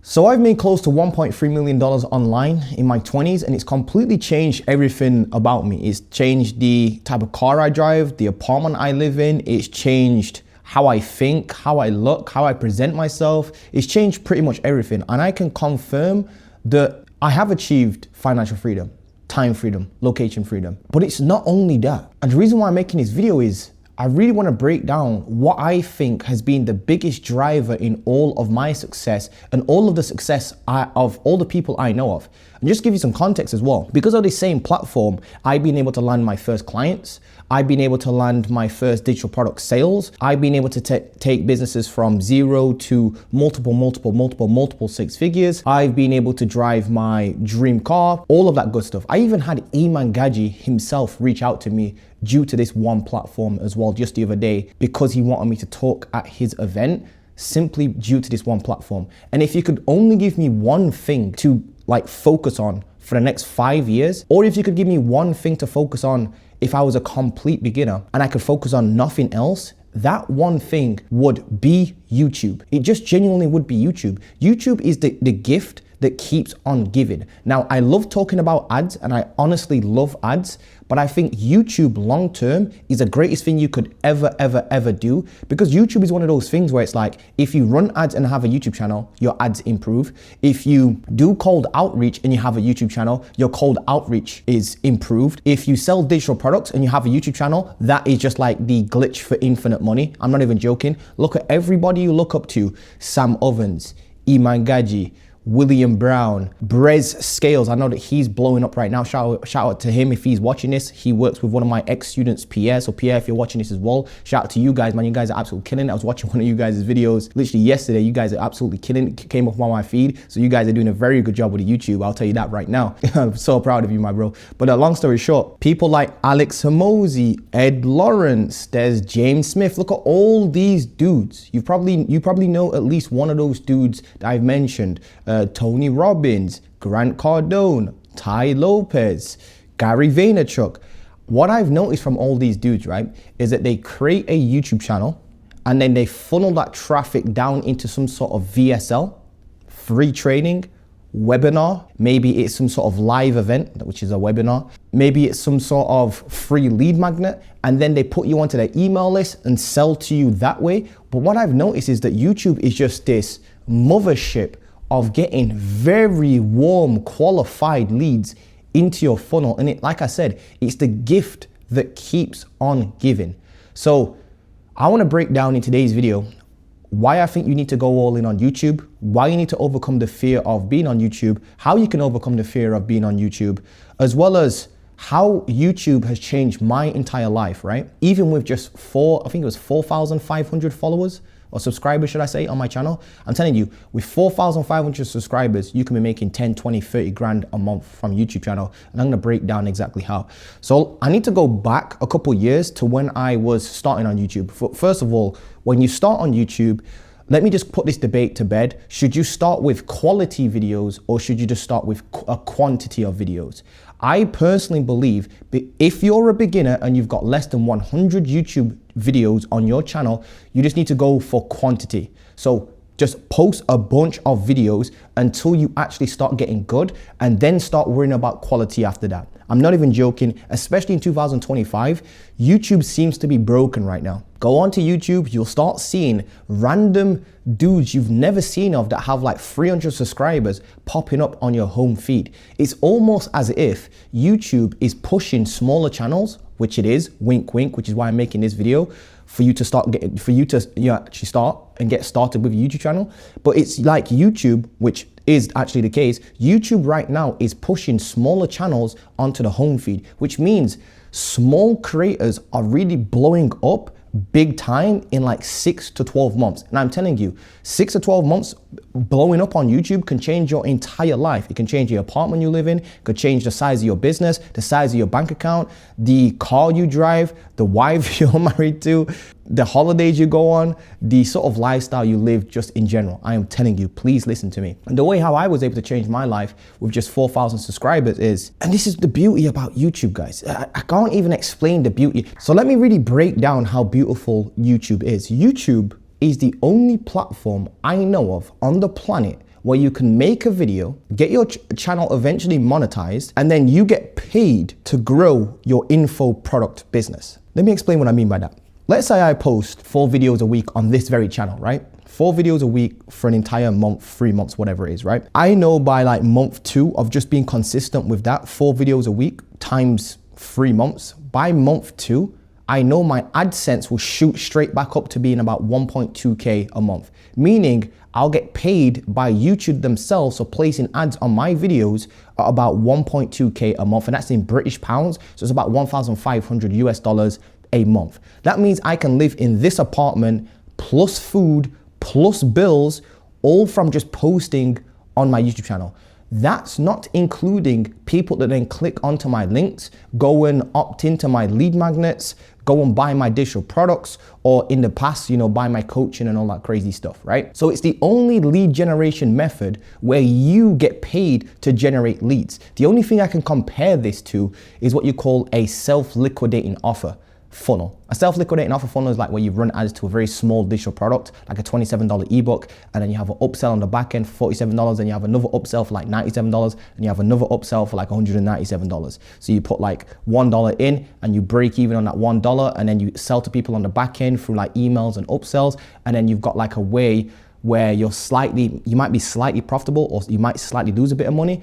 So I've made close to $1.3 million online in my 20s, and it's completely changed everything about me. It's changed the type of car I drive, the apartment I live in. It's changed how I think, how I look, how I present myself. It's changed pretty much everything. And I can confirm that I have achieved financial freedom, time freedom, location freedom. But it's not only that. And the reason why I'm making this video is I really want to break down what I think has been the biggest driver in all of my success and all of the success of all the people I know of. And just give you some context as well. Because of the same platform, I've been able to land my first clients. I've been able to land my first digital product sales. I've been able to take businesses from zero to multiple six figures. I've been able to drive my dream car, all of that good stuff. I even had Iman Gaji himself reach out to me due to this one platform as well just the other day, because he wanted me to talk at his event simply due to this one platform. And if you could only give me one thing to focus on for the next 5 years, or if you could give me one thing to focus on if I was a complete beginner and I could focus on nothing else, that one thing would be YouTube. It just genuinely would be YouTube. YouTube is the gift that keeps on giving. Now, I love talking about ads, and I honestly love ads, but I think YouTube long term is the greatest thing you could ever do, because YouTube is one of those things where it's like, if you run ads and have a YouTube channel, your ads improve. If you do cold outreach and you have a YouTube channel, your cold outreach is improved. If you sell digital products and you have a YouTube channel, that is just like the glitch for infinite money. I'm not even joking. Look at everybody you look up to: Sam Ovens, Iman Gaji, William Brown, Brez Scales. I know that he's blowing up right now. Shout out to him if he's watching this. He works with one of my ex-students, Pierre. So Pierre, if you're watching this as well, shout out to you guys, man. You guys are absolutely killing it. I was watching one of you guys' videos literally yesterday. You guys are absolutely killing it. Came up on my feed. So you guys are doing a very good job with the YouTube. I'll tell you that right now. I'm so proud of you, my bro. But long story short, people like Alex Hormozi, Ed Lawrence, there's James Smith. Look at all these dudes. You probably know at least one of those dudes that I've mentioned. Tony Robbins, Grant Cardone, Ty Lopez, Gary Vaynerchuk. What I've noticed from all these dudes, right, is that they create a YouTube channel and then they funnel that traffic down into some sort of VSL, free training, webinar. Maybe it's some sort of live event, which is a webinar. Maybe it's some sort of free lead magnet, and then they put you onto their email list and sell to you that way. But what I've noticed is that YouTube is just this mothership of getting very warm, qualified leads into your funnel. And like I said, it's the gift that keeps on giving. So I want to break down in today's video why I think you need to go all in on YouTube, why you need to overcome the fear of being on YouTube, how you can overcome the fear of being on YouTube, as well as how YouTube has changed my entire life, right? Even with just 4,500 followers, or subscribers, should I say, on my channel. I'm telling you, with 4,500 subscribers, you can be making 10, 20, 30 grand a month from YouTube channel. And I'm gonna break down exactly how. So I need to go back a couple years to when I was starting on YouTube. First of all, when you start on YouTube, let me just put this debate to bed. Should you start with quality videos or should you just start with a quantity of videos? I personally believe that if you're a beginner and you've got less than 100 YouTube videos on your channel, you just need to go for quantity. So just post a bunch of videos until you actually start getting good, and then start worrying about quality after that. I'm not even joking, especially in 2025, YouTube seems to be broken right now. Go onto YouTube, you'll start seeing random dudes you've never seen of that have like 300 subscribers popping up on your home feed. It's almost as if YouTube is pushing smaller channels, which it is, wink, wink, which is why I'm making this video, for you to actually start and get started with a YouTube channel. But it's like YouTube, which is actually the case, YouTube right now is pushing smaller channels onto the home feed, which means small creators are really blowing up big time in like 6 to 12 months. And I'm telling you, 6 to 12 months blowing up on YouTube can change your entire life. It can change the apartment you live in, it could change the size of your business, the size of your bank account, the car you drive, the wife you're married to, the holidays you go on, the sort of lifestyle you live just in general. I am telling you, please listen to me. And the way how I was able to change my life with just 4,000 subscribers is, and this is the beauty about YouTube, guys. I can't even explain the beauty. So let me really break down how beautiful YouTube is. YouTube is the only platform I know of on the planet where you can make a video, get your channel eventually monetized, and then you get paid to grow your info product business. Let me explain what I mean by that. Let's say I post 4 videos a week on this very channel, right? 4 videos a week for an entire month, 3 months, whatever it is, right? I know by like month 2 of just being consistent with that, 4 videos a week times 3 months, by month 2, I know my AdSense will shoot straight back up to being about 1.2K a month, meaning I'll get paid by YouTube themselves for placing ads on my videos at about 1.2K a month, and that's in British pounds, so it's about 1,500 US dollars a month. That means I can live in this apartment plus food plus bills, all from just posting on my YouTube channel. That's not including people that then click onto my links, go and opt into my lead magnets, go and buy my digital products, or in the past, buy my coaching and all that crazy stuff, right? So it's the only lead generation method where you get paid to generate leads. The only thing I can compare this to is what you call a self-liquidating offer funnel. A self-liquidating offer funnel is like where you run ads to a very small digital product, like a $27 ebook, and then you have an upsell on the back end for $47, and you have another upsell for like $97, and you have another upsell for like $197. So you put like $1 in and you break even on that $1, and then you sell to people on the back end through like emails and upsells, and then you've got like a way where you might be slightly profitable, or you might slightly lose a bit of money,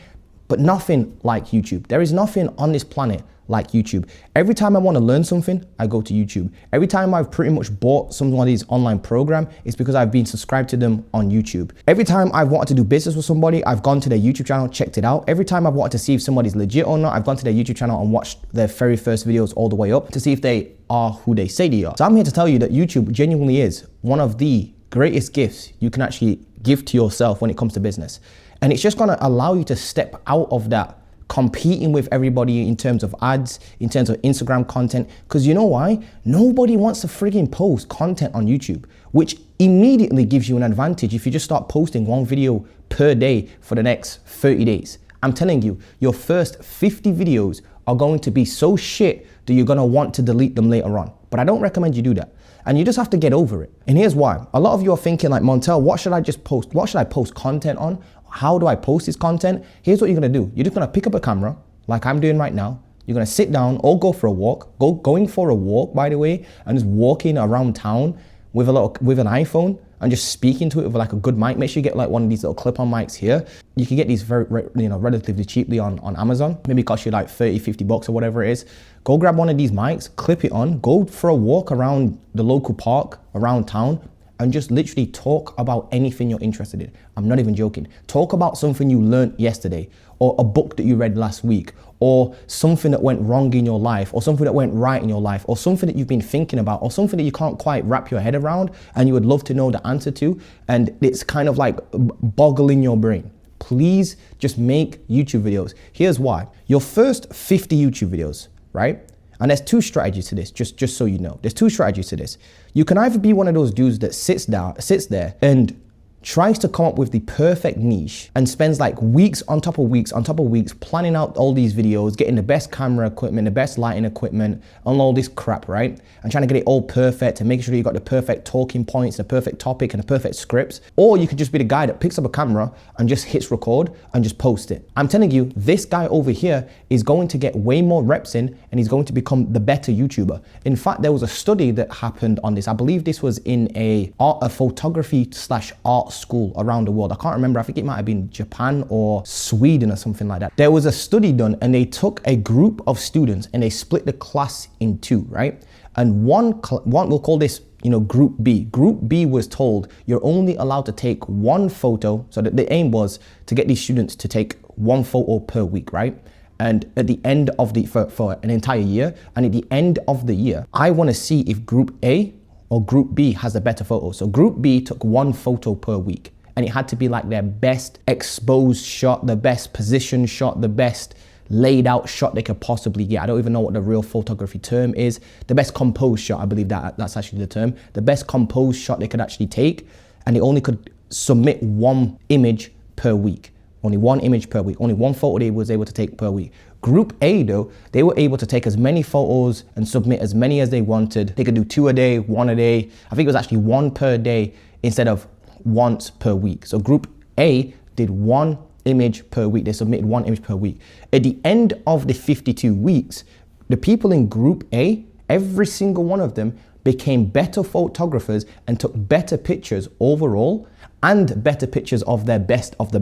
but nothing like YouTube. There is nothing on this planet like YouTube. Every time I want to learn something, I go to YouTube. Every time I've pretty much bought somebody's online program, it's because I've been subscribed to them on YouTube. Every time I've wanted to do business with somebody, I've gone to their YouTube channel, checked it out. Every time I've wanted to see if somebody's legit or not, I've gone to their YouTube channel and watched their very first videos all the way up to see if they are who they say they are. So I'm here to tell you that YouTube genuinely is one of the greatest gifts you can actually give to yourself when it comes to business. And it's just gonna allow you to step out of that competing with everybody in terms of ads, in terms of Instagram content, because you know why? Nobody wants to frigging post content on YouTube, which immediately gives you an advantage if you just start posting 1 video per day for the next 30 days. I'm telling you, your first 50 videos are going to be so shit that you're gonna want to delete them later on. But I don't recommend you do that. And you just have to get over it. And here's why. A lot of you are thinking like, Montel, what should I just post? What should I post content on? How do I post this content? Here's what you're gonna do. You're just gonna pick up a camera, like I'm doing right now. You're gonna sit down or go for a walk. Going for a walk, by the way, and just walking around town with an iPhone and just speaking to it with like a good mic. Make sure you get like one of these little clip-on mics here. You can get these relatively cheaply on Amazon. Maybe it costs you like 30, 50 bucks or whatever it is. Go grab one of these mics, clip it on, go for a walk around the local park, around town, and just literally talk about anything you're interested in. I'm not even joking. Talk about something you learned yesterday, or a book that you read last week, or something that went wrong in your life, or something that went right in your life, or something that you've been thinking about, or something that you can't quite wrap your head around and you would love to know the answer to, and it's kind of like boggling your brain. Please just make YouTube videos. Here's why. Your first 50 YouTube videos, right? And there's 2 strategies to this, just so you know. There's 2 strategies to this. You can either be one of those dudes that sits there and tries to come up with the perfect niche and spends like weeks on top of weeks on top of weeks planning out all these videos, getting the best camera equipment, the best lighting equipment, and all this crap, right? And trying to get it all perfect and making sure you got the perfect talking points, the perfect topic, and the perfect scripts. Or you could just be the guy that picks up a camera and just hits record and just post it. I'm telling you, this guy over here is going to get way more reps in, and he's going to become the better YouTuber. In fact, there was a study that happened on this. I believe this was in a photography/art school around the world. I can't remember. I think it might have been Japan or Sweden or something like that. There was a study done, and they took a group of students and they split the class in 2, right? And one we'll call this, Group B. Group B was told you're only allowed to take 1 photo. So that the aim was to get these students to take 1 photo per week, right? And at the end of for an entire year, and at the end of the year, I want to see if Group A or Group B has a better photo. So Group B took 1 photo per week, and it had to be like their best exposed shot, the best position shot, the best laid out shot they could possibly get. I don't even know what the real photography term is. The best composed shot, I believe that's actually the term. The best composed shot they could actually take, and they only could submit 1 image per week. Only 1 image per week. Only 1 photo they was able to take per week. Group A though, they were able to take as many photos and submit as many as they wanted. They could do 2 a day, 1 a day. I think it was actually 1 per day instead of once per week. So Group A did 1 image per week. They submitted 1 image per week. At the end of the 52 weeks, the people in group A, every single one of them became better photographers and took better pictures overall, and better pictures of the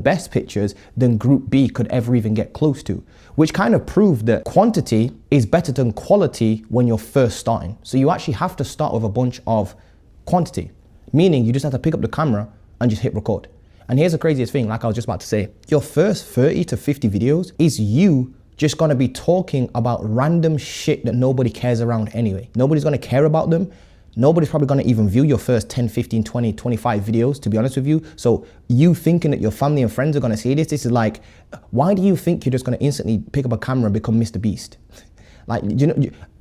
best pictures than group B could ever even get close to, which kind of proved that quantity is better than quality when you're first starting. So you actually have to start with a bunch of quantity, meaning you just have to pick up the camera and just hit record. And here's the craziest thing, like I was just about to say, your first 30 to 50 videos is you just gonna be talking about random shit that nobody cares around anyway. Nobody's gonna care about them. Nobody's probably gonna even view your first 10, 15, 20, 25 videos, to be honest with you. So you thinking that your family and friends are gonna see this is like, why do you think you're just gonna instantly pick up a camera and become Mr. Beast? Like,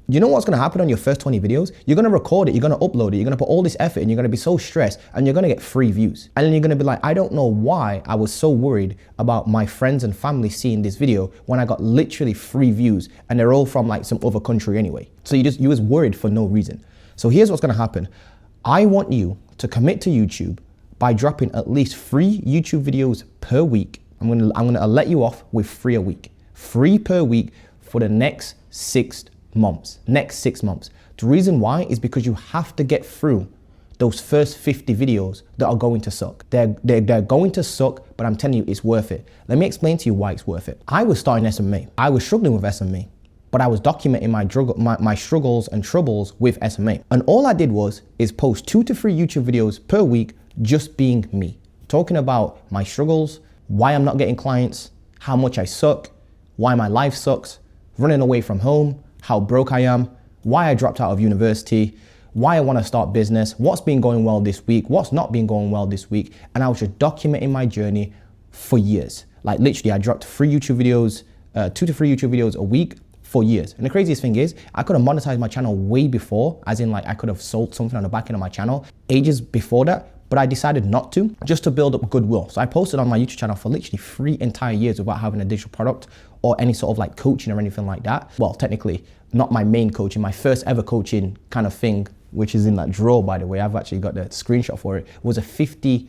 you know what's gonna happen on your first 20 videos? You're gonna record it, you're gonna upload it, you're gonna put all this effort in, you're gonna be so stressed, and you're gonna get free views. And then you're gonna be like, I don't know why I was so worried about my friends and family seeing this video when I got literally free views, and they're all from like some other country anyway. So you was worried for no reason. So here's what's gonna happen. I want you to commit to YouTube by dropping at least 3 YouTube videos per week. I'm gonna let you off with 3 a week. 3 per week for the next 6 months. The reason why is because you have to get through those first 50 videos that are going to suck. They're going to suck, but I'm telling you, it's worth it. Let me explain to you why it's worth it. I was starting SMA. I was struggling with SMA, but I was documenting my struggles and troubles with SMA. And all I did is post 2 to 3 YouTube videos per week, just being me, talking about my struggles, why I'm not getting clients, how much I suck, why my life sucks, running away from home, how broke I am, why I dropped out of university, why I want to start business, what's been going well this week, what's not been going well this week. And I was just documenting my journey for years. Like literally, I dropped 3 YouTube videos, 2 to 3 YouTube videos a week for years. And the craziest thing is, I could have monetized my channel way before, as in like I could have sold something on the back end of my channel ages before that, but I decided not to, just to build up goodwill. So I posted on my YouTube channel for literally 3 entire years without having a digital product or any sort of like coaching or anything like that. Well, technically not my main coaching, my first ever coaching kind of thing, which is in that drawer, by the way. I've actually got the screenshot for it, was a £50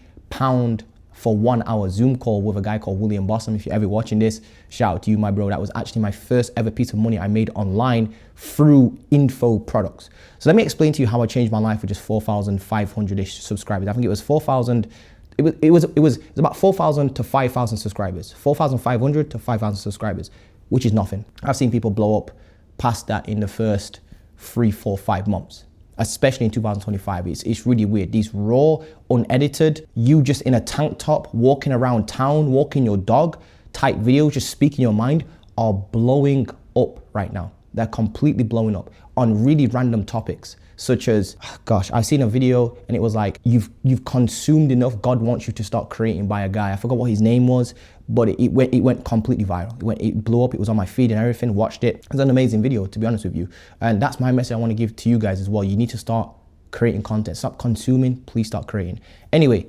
for 1 hour Zoom call with a guy called William Bossum. If you're ever watching this, shout out to you, my bro. That was actually my first ever piece of money I made online through info products. So let me explain to you how I changed my life with just 4,500-ish subscribers. I think it was 4,000. It was about 4,000 to 5,000 subscribers, 4,500 to 5,000 subscribers, which is nothing. I've seen people blow up past that in the first 3, 4, 5 months, especially in 2025. It's really weird. These raw, unedited, you just in a tank top, walking around town, walking your dog type videos, just speaking your mind, are blowing up right now. They're completely blowing up on really random topics, such as, gosh, I've seen a video and it was like, you've consumed enough, God wants you to start creating, by a guy. I forgot what his name was, but it went completely viral. It blew up, it was on my feed and everything, watched it. It was an amazing video, to be honest with you. And that's my message I want to give to you guys as well. You need to start creating content. Stop consuming, please start creating. Anyway,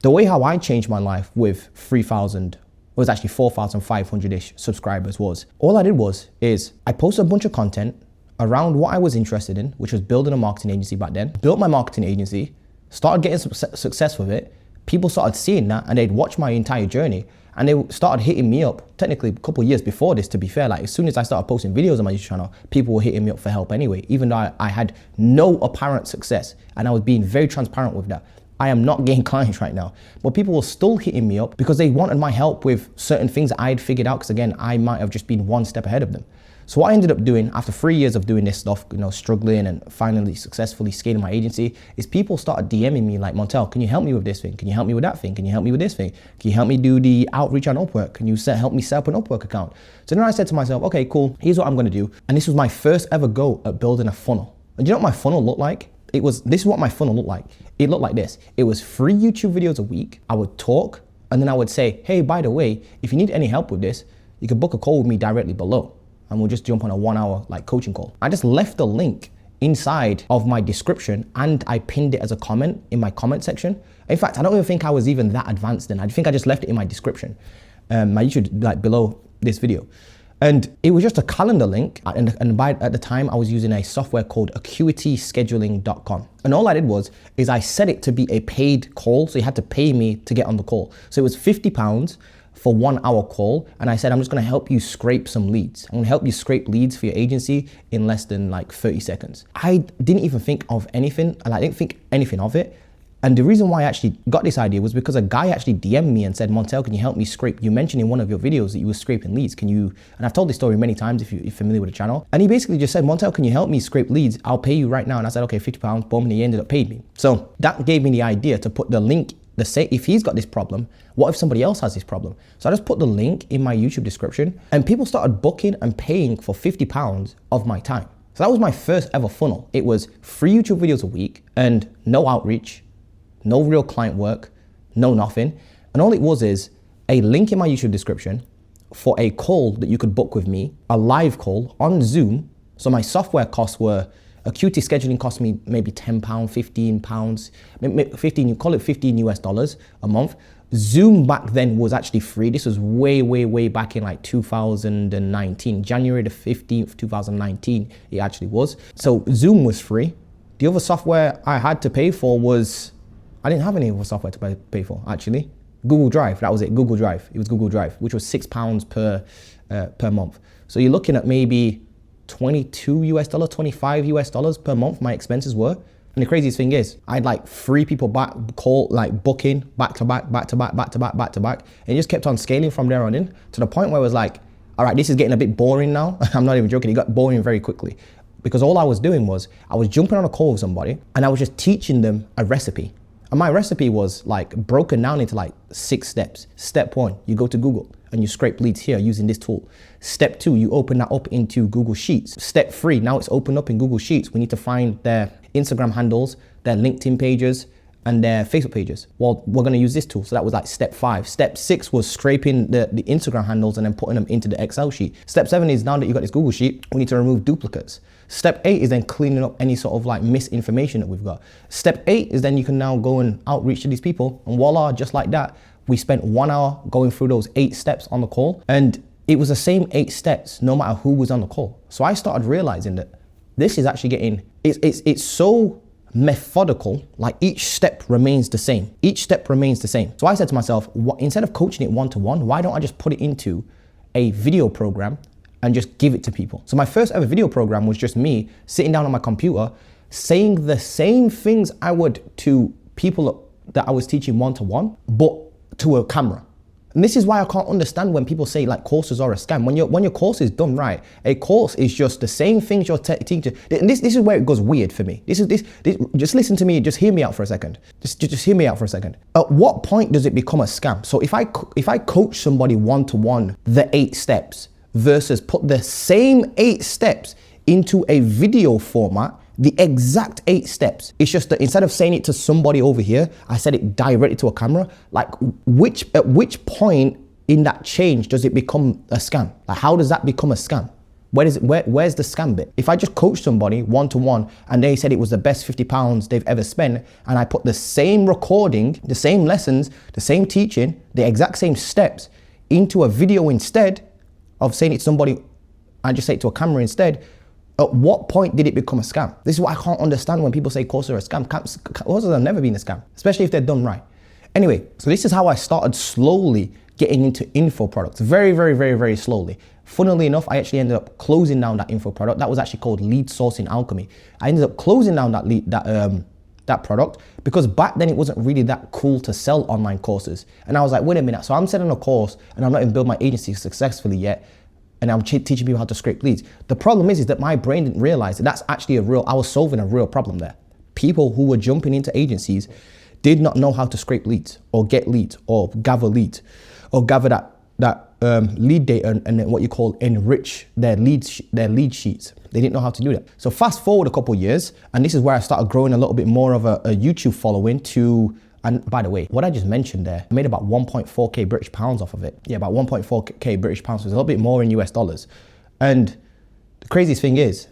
the way how I changed my life with 3,000, was actually 4,500-ish subscribers was, all I did is I posted a bunch of content around what I was interested in, which was building a marketing agency back then. Built my marketing agency, started getting some success with it. People started seeing that and they'd watch my entire journey and they started hitting me up. Technically a couple of years before this, to be fair, like as soon as I started posting videos on my YouTube channel, people were hitting me up for help anyway, even though I had no apparent success, and I was being very transparent with that. I am not getting clients right now, but people were still hitting me up because they wanted my help with certain things that I had figured out, because again, I might have just been one step ahead of them. So what I ended up doing after 3 years of doing this stuff, struggling and finally successfully scaling my agency, is people started DMing me like, Montel, can you help me with this thing? Can you help me with that thing? Can you help me with this thing? Can you help me do the outreach on Upwork? Can you help me set up an Upwork account? So then I said to myself, okay, cool, here's what I'm gonna do. And this was my first ever go at building a funnel. And do you know what my funnel looked like? This is what my funnel looked like. It looked like this. It was 3 YouTube videos a week. I would talk, and then I would say, hey, by the way, if you need any help with this, you can book a call with me directly below, and we'll just jump on a 1 hour like coaching call. I just left the link inside of my description and I pinned it as a comment in my comment section. In fact, I don't even think I was even that advanced then. I think I just left it in my description. My YouTube, like below this video. And it was just a calendar link. And at the time, I was using a software called acuityscheduling.com. And all I did is I set it to be a paid call. So you had to pay me to get on the call. So it was £50 for 1 hour call. And I said, I'm just gonna help you scrape some leads. I'm gonna help you scrape leads for your agency in less than like 30 seconds. I didn't even think of anything, and I didn't think anything of it. And the reason why I actually got this idea was because a guy actually DM'd me and said, Montel, can you help me scrape? You mentioned in one of your videos that you were scraping leads. Can you, and I've told this story many times if you're familiar with the channel. And he basically just said, Montel, can you help me scrape leads? I'll pay you right now. And I said, okay, £50, boom, and he ended up paying me. So that gave me the idea to put the link, if he's got this problem, what if somebody else has this problem? So I just put the link in my YouTube description, and people started booking and paying for £50 of my time. So that was my first ever funnel. It was 3 YouTube videos a week and no outreach, no real client work, no nothing. And all it was is a link in my YouTube description for a call that you could book with me, a live call on Zoom. So my software costs were, Acuity scheduling cost me maybe £10, £15, 15, you call it $15 a month. Zoom back then was actually free. This was way back in like 2019, January the 15th, 2019, it actually was. So Zoom was free. The other software I had to pay for was, I didn't have any other software to pay for, actually. Google Drive, that was it, Google Drive. It was Google Drive, which was £6 per month. So you're looking at maybe $22 $25 per month, my expenses were. And the craziest thing is, I had like 3 people booking back to back. And it just kept on scaling from there on in to the point where it was like, all right, this is getting a bit boring now. I'm not even joking, it got boring very quickly. Because all I was doing was, I was jumping on a call with somebody and I was just teaching them a recipe. And my recipe was like broken down into like 6 steps. Step 1, you go to Google and you scrape leads here using this tool. Step 2, you open that up into Google Sheets. Step 3, now it's opened up in Google Sheets. We need to find their Instagram handles, their LinkedIn pages, and their Facebook pages. Well, we're gonna use this tool. So that was like step 5. Step 6 was scraping the Instagram handles and then putting them into the Excel sheet. Step 7 is, now that you've got this Google Sheet, we need to remove duplicates. Step 8 is then cleaning up any sort of like misinformation that we've got. Step 8 is then you can now go and outreach to these people, and voila, just like that, we spent 1 hour going through those 8 steps on the call, and it was the same 8 steps no matter who was on the call. So I started realizing that this is actually getting, it's so methodical, like each step remains the same. Each step remains the same. So I said to myself, instead of coaching it one-to-one, why don't I just put it into a video program and just give it to people? So my first ever video program was just me sitting down on my computer, saying the same things I would to people that I was teaching one-to-one, but to a camera. And this is why I can't understand when people say like courses are a scam. When your course is done right, a course is just the same things you're teaching. This is where it goes weird for me. This just listen to me, just hear me out for a second. Just hear me out for a second. At what point does it become a scam? So if I coach somebody one-to-one, the 8 steps, versus put the same 8 steps into a video format, the exact 8 steps. It's just that instead of saying it to somebody over here, I said it directly to a camera. Like at which point in that change does it become a scam? Like how does that become a scam? Where's the scam bit? If I just coach somebody one-to-one and they said it was the best £50 they've ever spent, and I put the same recording, the same lessons, the same teaching, the exact same steps into a video instead of saying it to somebody, I just say it to a camera instead, at what point did it become a scam? This is what I can't understand when people say courses are a scam. Courses have never been a scam, especially if they're done right. Anyway, so this is how I started slowly getting into info products, very slowly. Funnily enough, I actually ended up closing down that info product. That was actually called Lead Sourcing Alchemy. I ended up closing down that product because back then it wasn't really that cool to sell online courses. And I was like, wait a minute, so I'm selling a course and I'm not even built my agency successfully yet, and I'm teaching people how to scrape leads. The problem is that my brain didn't realize that that's actually I was solving a real problem there. People who were jumping into agencies did not know how to scrape leads or get leads or gather leads or gather that lead data and then what you call enrich their lead sheets. They didn't know how to do that. So fast forward a couple years, and this is where I started growing a little bit more of a YouTube following to, and by the way, what I just mentioned there, I made about 1.4k British pounds off of it. Yeah, about 1.4k British pounds, so it's a little bit more in US dollars. And the craziest thing is,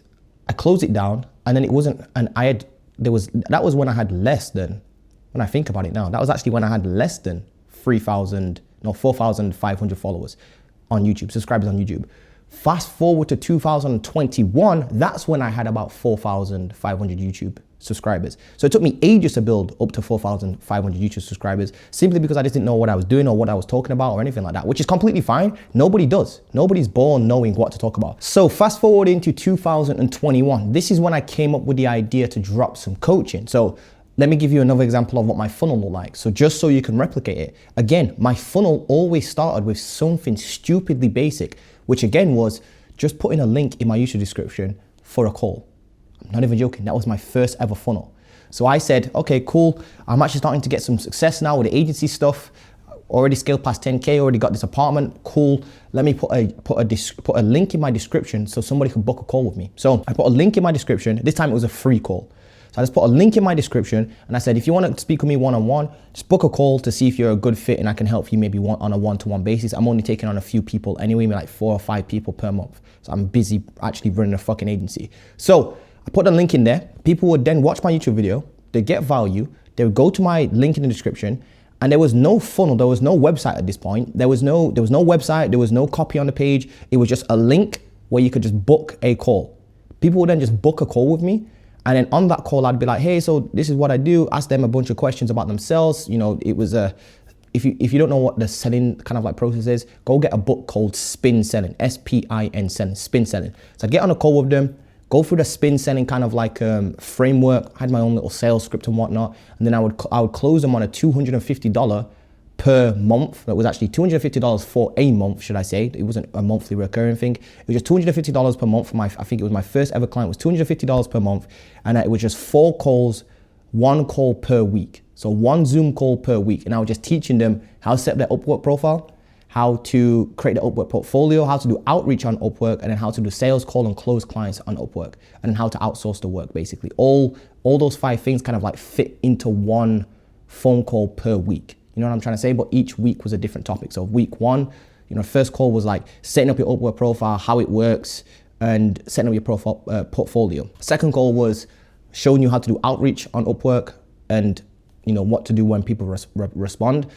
I closed it down, and then it wasn't, and that was when I had less than, when I think about it now, that was actually when I had less than 4,500 followers on YouTube, subscribers on YouTube. Fast forward to 2021, that's when I had about 4,500 YouTube subscribers. So it took me ages to build up to 4,500 YouTube subscribers, simply because I just didn't know what I was doing or what I was talking about or anything like that, which is completely fine. Nobody does. Nobody's born knowing what to talk about. So fast forward into 2021, this is when I came up with the idea to drop some coaching. So let me give you another example of what my funnel looked like. So just so you can replicate it. Again, my funnel always started with something stupidly basic, which again was just putting a link in my YouTube description for a call. I'm not even joking. That was my first ever funnel. So I said, okay, cool. I'm actually starting to get some success now with the agency stuff. Already scaled past 10K, already got this apartment. Cool. Let me put a link in my description so somebody could book a call with me. So I put a link in my description. This time it was a free call. So I just put a link in my description and I said, if you want to speak with me one-on-one, just book a call to see if you're a good fit and I can help you maybe on a one-to-one basis. I'm only taking on a few people anyway, maybe like 4 or 5 people per month. So I'm busy actually running a fucking agency. So I put a link in there. People would then watch my YouTube video. They get value. They would go to my link in the description, and there was no funnel. There was no website at this point. There was no website. There was no copy on the page. It was just a link where you could just book a call. People would then just book a call with me. And then on that call, I'd be like, hey, so this is what I do. Ask them a bunch of questions about themselves. You know, it was if you don't know what the selling kind of like process is, go get a book called Spin Selling, SPIN selling, Spin Selling. So I'd get on a call with them, go through the spin selling kind of like framework. I had my own little sales script and whatnot. And then I would close them on a $250 per month. That was actually $250 for a month, should I say. It wasn't a monthly recurring thing. It was just $250 per month for I think it was my first ever client, was $250 per month. And it was just 4 calls, 1 call per week. So 1 Zoom call per week. And I was just teaching them how to set their Upwork profile, how to create the Upwork portfolio, how to do outreach on Upwork, and then how to do sales call and close clients on Upwork, and then how to outsource the work, basically. All those 5 things kind of like fit into 1 phone call per week. You know what I'm trying to say? But each week was a different topic. So week 1, you know, first call was like setting up your Upwork profile, how it works, and setting up your profile portfolio. Second call was showing you how to do outreach on Upwork and, you know, what to do when people respond.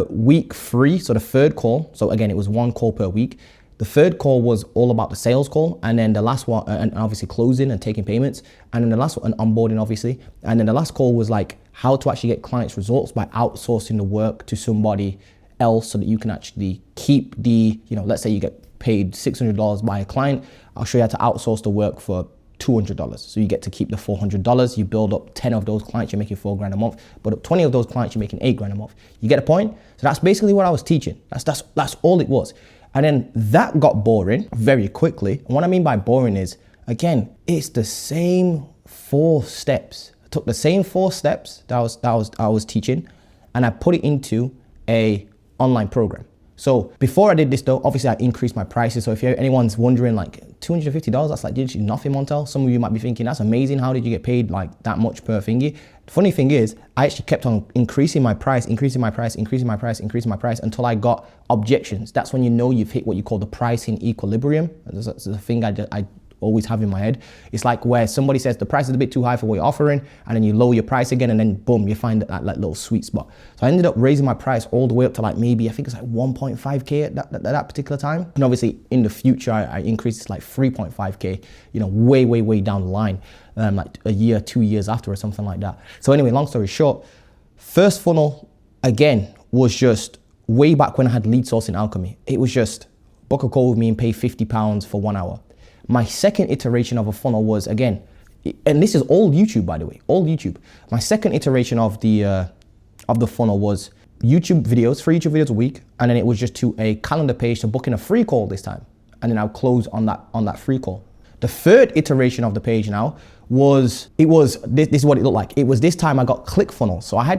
Week 3, so the third call, so again, it was 1 call per week. The third call was all about the sales call, and then the last one, and obviously closing and taking payments, and then the last one, and onboarding obviously, and then the last call was like how to actually get clients results by outsourcing the work to somebody else so that you can actually keep the, you know, let's say you get paid $600 by a client, I'll show you how to outsource the work for $200. So you get to keep the $400. You build up 10 of those clients, you're making $4 grand a month. But up 20 of those clients, you're making $8 grand a month. You get a point? So that's basically what I was teaching. That's all it was. And then that got boring very quickly. And what I mean by boring is, again, it's the same 4 steps. I took the same 4 steps that I was teaching, and I put it into a online program. So before I did this though, obviously I increased my prices. So if anyone's wondering, like $250, that's like literally nothing, Montel. Some of you might be thinking, that's amazing. How did you get paid like that much per thingy? The funny thing is, I actually kept on increasing my price until I got objections. That's when you know you've hit what you call the pricing equilibrium. That's a thing I always have in my head. It's like where somebody says the price is a bit too high for what you're offering, and then you lower your price again, and then boom, you find that like little sweet spot. So I ended up raising my price all the way up to like maybe, I think it's like 1.5K at that particular time. And obviously in the future, I increased it to like 3.5K, you know, way down the line, like a year, 2 years after or something like that. So anyway, long story short, first funnel, again, was just way back when I had Lead Sourcing Alchemy. It was just book a call with me and pay £50 for 1 hour. My second iteration of a funnel was, again, and this is all YouTube, by the way, all YouTube. My second iteration of the funnel was YouTube videos, 3 YouTube videos a week, and then it was just to a calendar page to book in a free call this time, and then I'll close on that free call. The third iteration of the page now was, this is what it looked like. It was this time I got ClickFunnels. So I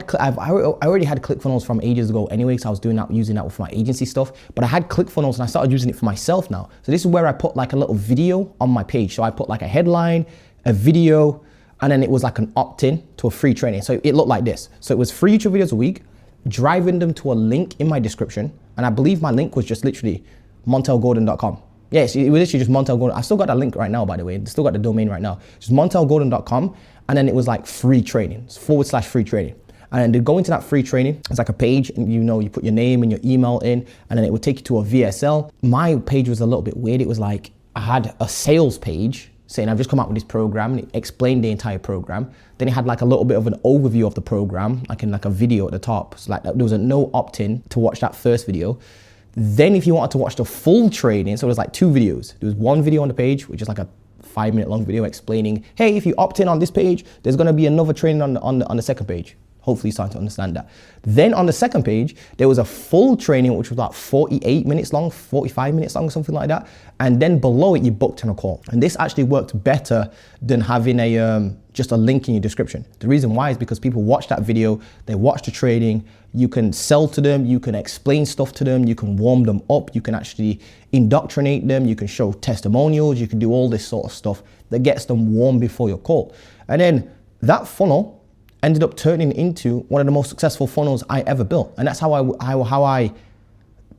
already had ClickFunnels from ages ago anyway, so I was using that for my agency stuff, but I had ClickFunnels and I started using it for myself now. So this is where I put like a little video on my page. So I put like a headline, a video, and then it was like an opt-in to a free training. So it looked like this. So it was 3 YouTube videos a week, driving them to a link in my description. And I believe my link was just literally montelgordon.com. Yes, it was literally just Montel Gordon. I still got that link right now, by the way. Still got the domain right now. Just montelgordon.com. And then it was like free training, /free training. And to go into that free training, it's like a page, and you put your name and your email in, and then it would take you to a VSL. My page was a little bit weird. It was like, I had a sales page saying I've just come out with this program, and it explained the entire program. Then it had like a little bit of an overview of the program, like in like a video at the top. So like there was a no opt-in to watch that first video. Then if you wanted to watch the full training, so it was like 2 videos. There was one video on the page, which is like a 5-minute long video explaining, hey, if you opt in on this page, there's gonna be another training on the second page. Hopefully you're starting to understand that. Then on the second page, there was a full training, which was about 48 minutes long, 45 minutes long, something like that. And then below it, you booked in a call. And this actually worked better than having just a link in your description. The reason why is because people watch that video, they watch the training, you can sell to them, you can explain stuff to them, you can warm them up, you can actually indoctrinate them, you can show testimonials, you can do all this sort of stuff that gets them warm before your call. And then that funnel ended up turning into one of the most successful funnels I ever built. And that's how I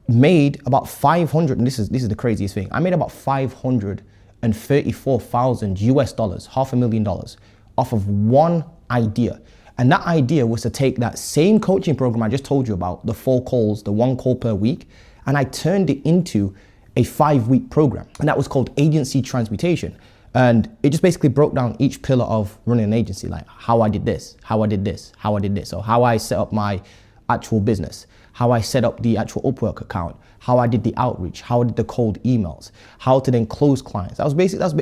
made about 500, and this is the craziest thing. I made about $534,000 US, $500,000 off of one idea. And that idea was to take that same coaching program I just told you about, the 4 calls, the 1 call per week, and I turned it into a 5-week program. And that was called Agency Transmutation. And it just basically broke down each pillar of running an agency, like how I did this, how I did this, how I did this. So how I set up my actual business, how I set up the actual Upwork account, how I did the outreach, how I did the cold emails, how to then close clients. That's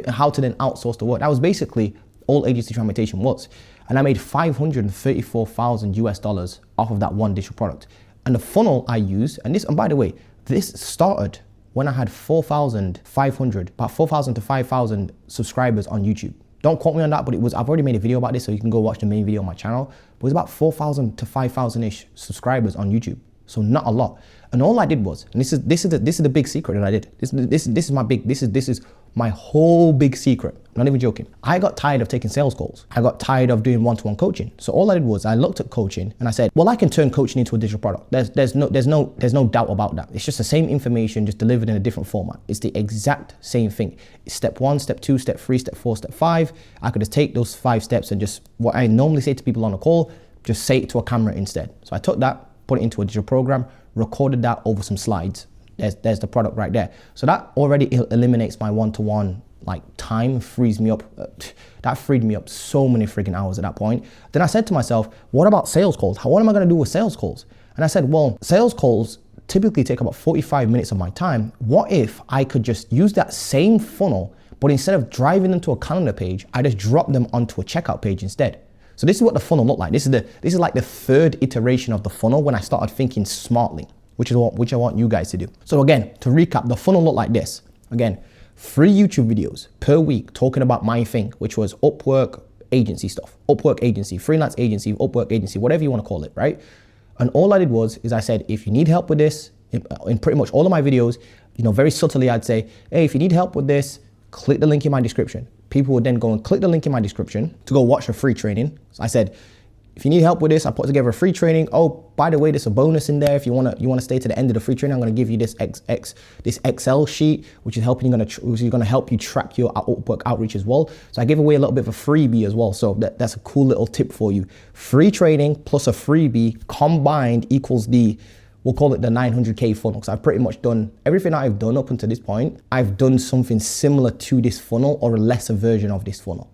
how to then outsource the work. That was basically all Agency Transmutation was. And I made $534,000 US off of that one digital product. And the funnel I used, and by the way, this started when I had 4,500, about 4,000 to 5,000 subscribers on YouTube. Don't quote me on that, but I've already made a video about this, so you can go watch the main video on my channel. But it was about 4,000 to 5,000-ish subscribers on YouTube. So not a lot. And all I did was, and this is the big secret that I did. This is my whole big secret. I'm not even joking. I got tired of taking sales calls. I got tired of doing one-to-one coaching. So all I did was I looked at coaching and I said, well, I can turn coaching into a digital product. There's no doubt about that. It's just the same information, just delivered in a different format. It's the exact same thing. It's step 1, step 2, step 3, step 4, step 5. I could just take those 5 steps and just what I normally say to people on a call, just say it to a camera instead. So I took that, put it into a digital program, recorded that over some slides. There's the product right there. So that already eliminates my one-to-one time, frees me up. That freed me up so many freaking hours at that point. Then I said to myself, what about sales calls? What am I gonna do with sales calls? And I said, well, sales calls typically take about 45 minutes of my time. What if I could just use that same funnel, but instead of driving them to a calendar page, I just drop them onto a checkout page instead. So this is what the funnel looked like. This is like the 3rd iteration of the funnel when I started thinking smartly, which I want you guys to do. So again, to recap, the funnel looked like this. Again, 3 YouTube videos per week talking about my thing, which was Upwork agency stuff, Upwork agency, freelance agency, Upwork agency, whatever you want to call it, right? And all I did was, I said, if you need help with this, in pretty much all of my videos, very subtly, I'd say, hey, if you need help with this, click the link in my description. People would then go and click the link in my description to go watch a free training. So I said, if you need help with this, I put together a free training. Oh, by the way, there's a bonus in there. If you wanna stay to the end of the free training, I'm gonna give you this Excel sheet, which is gonna help you track your Upwork outreach as well. So I gave away a little bit of a freebie as well. So that's a cool little tip for you. Free training plus a freebie combined equals we'll call it the 900K funnel. So I've pretty much done everything I've done up until this point. I've done something similar to this funnel or a lesser version of this funnel,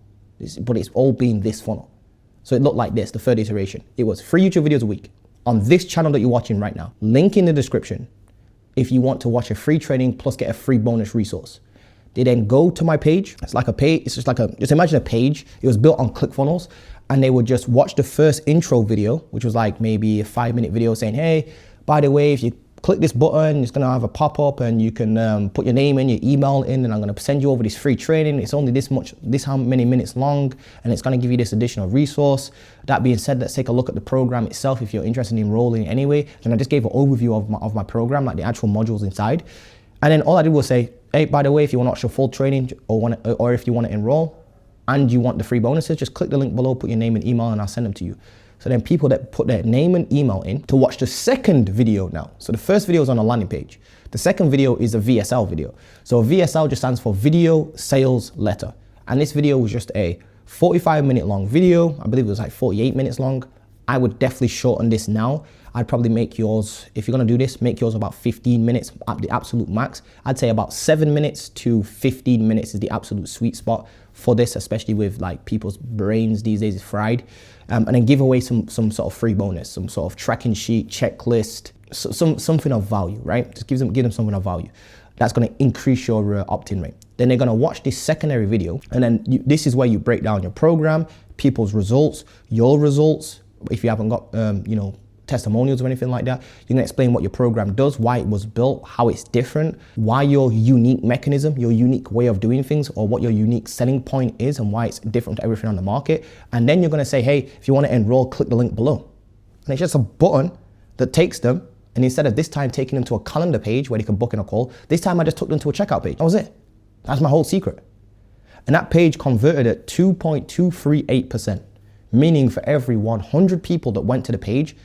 but it's all been this funnel. So it looked like this, the 3rd iteration. It was 3 YouTube videos a week on this channel that you're watching right now. Link in the description if you want to watch a free training plus get a free bonus resource. They then go to my page. It's like a page, just imagine a page. It was built on ClickFunnels, and they would just watch the first intro video, which was like maybe a 5-minute video saying, hey, by the way, if you click this button, it's gonna have a pop-up and you can put your name in, your email in, and I'm gonna send you over this free training. It's only this how many minutes long, and it's gonna give you this additional resource. That being said, let's take a look at the program itself if you're interested in enrolling anyway. And I just gave an overview of my program, like the actual modules inside. And then all I did was say, hey, by the way, if you wanna watch your full training or if you wanna enroll and you want the free bonuses, just click the link below, put your name and email, and I'll send them to you. So then people that put their name and email in to watch the second video now. So the first video is on a landing page. The second video is a VSL video. So a VSL just stands for Video Sales Letter. And this video was just a 45-minute long video. I believe it was like 48 minutes long. I would definitely shorten this now. I'd probably make yours, if you're gonna do this, make yours about 15 minutes at the absolute max. I'd say about 7 minutes to 15 minutes is the absolute sweet spot for this, especially with like people's brains these days is fried. And then give away some sort of free bonus, some sort of tracking sheet, checklist, something of value, right? Just give them something of value. That's gonna increase your opt-in rate. Then they're gonna watch this secondary video, and then this is where you break down your program, people's results, your results. If you haven't got, testimonials or anything like that, you're gonna explain what your program does, why it was built, how it's different, why your unique mechanism, your unique way of doing things, or what your unique selling point is and why it's different to everything on the market. And then you're gonna say, hey, if you wanna enroll, click the link below. And it's just a button that takes them, and instead of this time taking them to a calendar page where they can book in a call, this time I just took them to a checkout page. That was it. That's my whole secret. And that page converted at 2.238%, meaning for every 100 people that went to the page,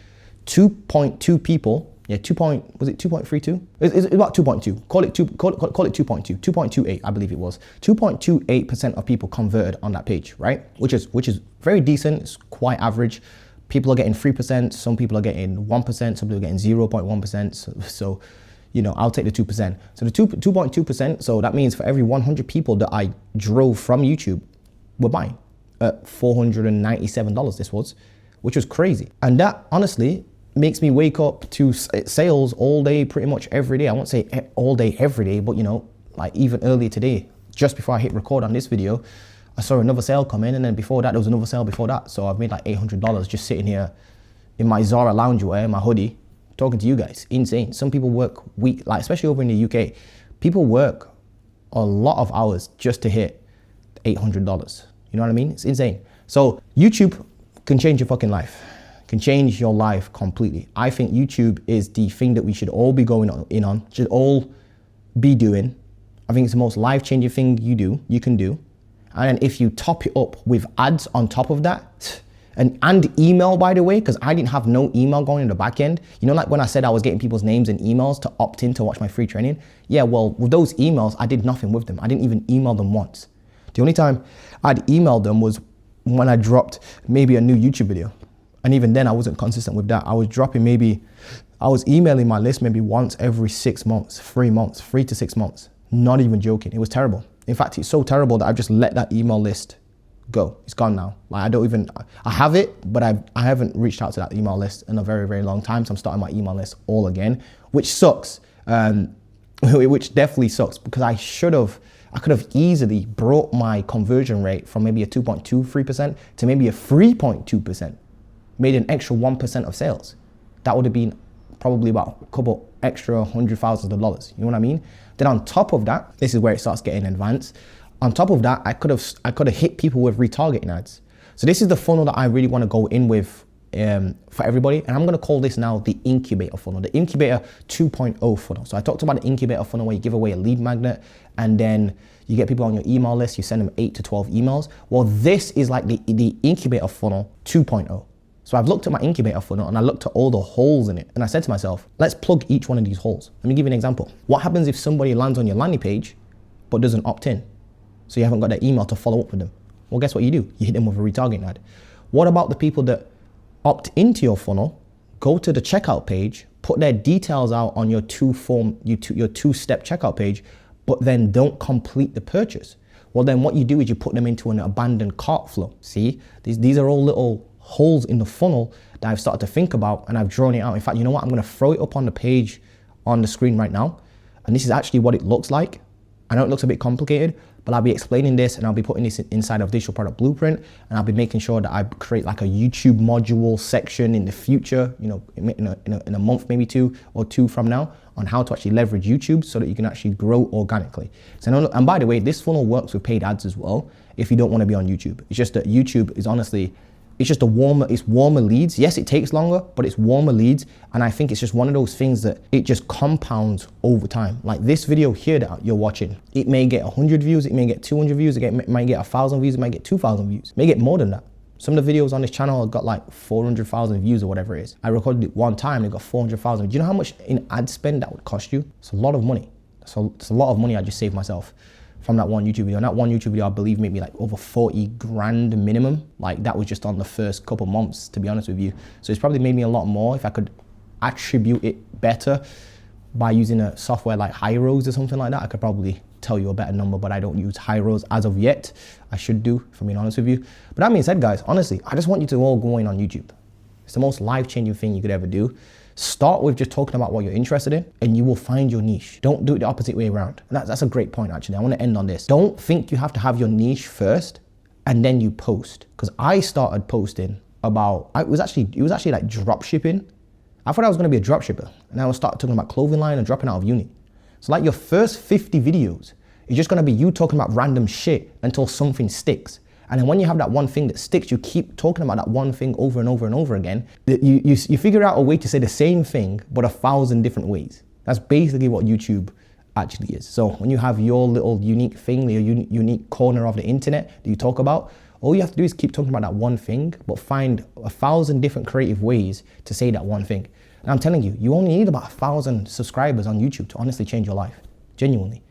2.2 people, was it 2.32? It's about 2.2. Call it 2.2, 2.28, I believe it was. 2.28% of people converted on that page, right? Which is very decent. It's quite average. People are getting 3%. Some people are getting 1%. Some people are getting 0.1%. So I'll take the 2%. So the 2.2%. So that means for every 100 people that I drove from YouTube, were buying at $497. This was, which was crazy. And that honestly makes me wake up to sales all day, pretty much every day. I won't say all day, every day, but like even earlier today, just before I hit record on this video, I saw another sale come in, and then before that, there was another sale before that. So I've made like $800 just sitting here in my Zara loungewear, my hoodie, talking to you guys. Insane. Some people work like especially over in the UK, people work a lot of hours just to hit $800. You know what I mean? It's insane. So YouTube can change your fucking life. Can change your life completely. I think YouTube is the thing that we should all be going in on, should all be doing. I think it's the most life-changing thing you can do. And if you top it up with ads on top of that, and email, by the way, because I didn't have no email going in the back end. Like when I said I was getting people's names and emails to opt in to watch my free training. Yeah, well, with those emails, I did nothing with them. I didn't even email them once. The only time I'd emailed them was when I dropped maybe a new YouTube video. And even then I wasn't consistent with that. I was emailing my list maybe once every 6 months, 3 to 6 months. Not even joking. It was terrible. In fact, it's so terrible that I've just let that email list go. It's gone now. Like I have it, but I haven't reached out to that email list in a very, very long time. So I'm starting my email list all again, which sucks. Which definitely sucks, because I could have easily brought my conversion rate from maybe a 2.23% to maybe a 3.2%, made an extra 1% of sales. That would have been probably about a couple extra $100,000. You know what I mean? Then on top of that, this is where it starts getting advanced. On top of that, I could have hit people with retargeting ads. So this is the funnel that I really want to go in with for everybody. And I'm going to call this now the incubator funnel, the incubator 2.0 funnel. So I talked about the incubator funnel where you give away a lead magnet and then you get people on your email list, you send them 8 to 12 emails. Well, this is like the incubator funnel 2.0. So I've looked at my incubator funnel and I looked at all the holes in it. And I said to myself, let's plug each one of these holes. Let me give you an example. What happens if somebody lands on your landing page, but doesn't opt in? So you haven't got their email to follow up with them. Well, guess what you do? You hit them with a retargeting ad. What about the people that opt into your funnel, go to the checkout page, put their details out on your two-step checkout page, but then don't complete the purchase? Well, then what you do is you put them into an abandoned cart flow. See, these are all little holes in the funnel that I've started to think about, and I've drawn it out. In fact, you know what? I'm going to throw it up on the page on the screen right now. And this is actually what it looks like. I know it looks a bit complicated, but I'll be explaining this and I'll be putting this inside of Digital Product Blueprint, and I'll be making sure that I create like a YouTube module section in the future, in a month, maybe 2 or 2 from now, on how to actually leverage YouTube so that you can actually grow organically. So, and by the way, this funnel works with paid ads as well if you don't want to be on YouTube. It's just that YouTube is honestly, it's warmer leads. Yes, it takes longer, but it's warmer leads. And I think it's just one of those things that it just compounds over time. Like this video here that you're watching, it may get 100 views, it may get 200 views, it might get 1,000 views, it might get 2,000 views, it may get more than that. Some of the videos on this channel have got like 400,000 views or whatever it is. I recorded it one time, it got 400,000. Do you know how much in ad spend that would cost you? It's a lot of money. So it's a lot of money I just saved myself from that one YouTube video. And that one YouTube video, I believe, made me like over 40 grand minimum. Like that was just on the first couple months, to be honest with you. So it's probably made me a lot more if I could attribute it better by using a software like Hyros or something like that. I could probably tell you a better number, but I don't use Hyros as of yet. I should do, if I'm being honest with you. But that being said, guys, honestly, I just want you to all go in on YouTube. It's the most life-changing thing you could ever do. Start with just talking about what you're interested in and you will find your niche. Don't do it the opposite way around. And that's a great point, actually. I want to end on this. Don't think you have to have your niche first and then you post. Because I started posting about, it was actually like drop shipping. I thought I was going to be a drop shipper, and I would start talking about clothing line and dropping out of uni. So like your first 50 videos is just going to be you talking about random shit until something sticks. And then when you have that one thing that sticks, you keep talking about that one thing over and over and over again. You figure out a way to say the same thing, but 1,000 different ways. That's basically what YouTube actually is. So when you have your little unique thing, your unique corner of the internet that you talk about, all you have to do is keep talking about that one thing, but find 1,000 different creative ways to say that one thing. And I'm telling you, you only need about 1,000 subscribers on YouTube to honestly change your life, genuinely.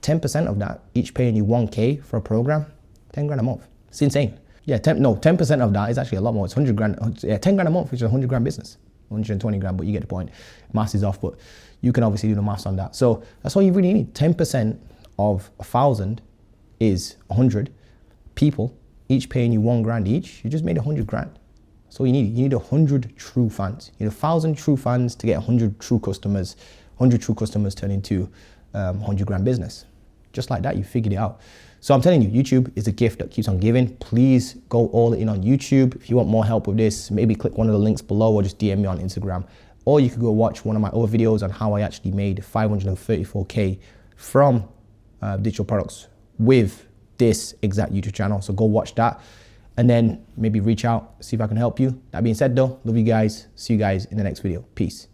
10% of that, each paying you 1K for a program, 10 grand a month. It's insane. Yeah, 10% of that is actually a lot more. It's 100 grand, yeah, 10 grand a month, which is a 100 grand business. 120 grand, but you get the point. Maths is off, but you can obviously do the maths on that. So that's all you really need. 10% of 1,000 is 100 people, each paying you 1 grand each. You just made 100 grand. That's all you need. You need 100 true fans. You need 1,000 true fans to get 100 true customers. 100 true customers turn into 100 grand business. Just like that, you figured it out. So I'm telling you, YouTube is a gift that keeps on giving. Please go all in on YouTube. If you want more help with this, maybe click one of the links below or just DM me on Instagram. Or you could go watch one of my other videos on how I actually made 534K from digital products with this exact YouTube channel. So go watch that and then maybe reach out, see if I can help you. That being said though, love you guys. See you guys in the next video. Peace.